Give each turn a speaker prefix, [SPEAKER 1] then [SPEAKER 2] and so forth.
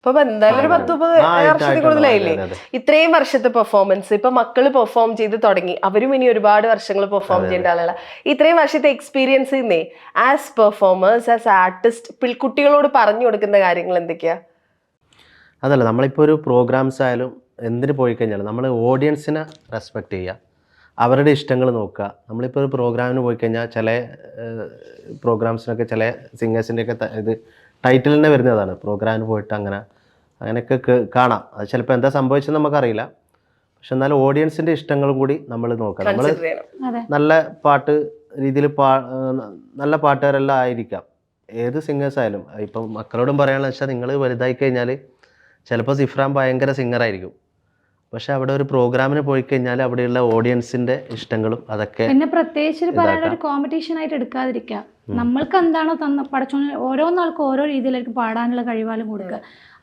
[SPEAKER 1] ഇപ്പൊ എന്തായാലും ഒരു 10-30 വർഷത്തിൽ കൂടുതലായില്ലേ ഇത്രയും വർഷത്തെ പെർഫോമൻസ്. ഇപ്പൊ മക്കള് പെർഫോം ചെയ്ത് തുടങ്ങി, അവരും ഇനി ഒരുപാട് വർഷങ്ങൾ പെർഫോം ചെയ്യേണ്ട ആളുകളാ. ഇത്രയും വർഷത്തെ experience as performers, as artist, കുട്ടികളോട് പറഞ്ഞു കൊടുക്കുന്ന കാര്യങ്ങൾ എന്തൊക്കെയാ?
[SPEAKER 2] അതല്ല, നമ്മളിപ്പോൾ ഒരു പ്രോഗ്രാംസ് ആയാലും എന്തിന് പോയി കഴിഞ്ഞാലും നമ്മൾ ഓഡിയൻസിനെ റെസ്പെക്റ്റ് ചെയ്യുക, അവരുടെ ഇഷ്ടങ്ങൾ നോക്കുക. നമ്മളിപ്പോൾ ഒരു പ്രോഗ്രാമിന് പോയി കഴിഞ്ഞാൽ ചില പ്രോഗ്രാംസിനൊക്കെ ചില സിംഗേഴ്സിൻ്റെയൊക്കെ ഇത് ടൈറ്റിൽ തന്നെ വരുന്നതാണ് പ്രോഗ്രാമിന് പോയിട്ട് അങ്ങനെയൊക്കെ കാണാം. അത് ചിലപ്പോൾ എന്താ സംഭവിച്ചത് നമുക്കറിയില്ല. പക്ഷെ എന്നാലും ഓഡിയൻസിൻ്റെ ഇഷ്ടങ്ങളും കൂടി നമ്മൾ നോക്കുക. നമ്മൾ നല്ല പാട്ട് രീതിയിൽ നല്ല പാട്ടുകാരെല്ലാം ആയിരിക്കാം, ഏത് സിംഗേഴ്സ് ആയാലും. ഇപ്പം മക്കളോടും പറയാനുള്ളത് വെച്ചാൽ നിങ്ങൾ വലുതായി കഴിഞ്ഞാൽ ചിലപ്പോൾ സിഫ്രാൻ ഭയങ്കര സിംഗറായിരിക്കും, പക്ഷെ അവിടെ ഒരു പ്രോഗ്രാമിന് പോയി കഴിഞ്ഞാൽ അവിടെയുള്ള ഓഡിയൻസിന്റെ ഇഷ്ടങ്ങളും അതൊക്കെ
[SPEAKER 3] പിന്നെ പ്രത്യേകിച്ച് പറയാനുള്ള ഒരു കോമ്പറ്റീഷൻ ആയിട്ട് എടുക്കാതിരിക്കുക. നമ്മൾക്ക് എന്താണോ പഠിച്ചോണ്ട് ഓരോ നാൾക്കും ഓരോ രീതിയിലേക്ക് പാടാനുള്ള കഴിവാലും കൊടുക്കുക.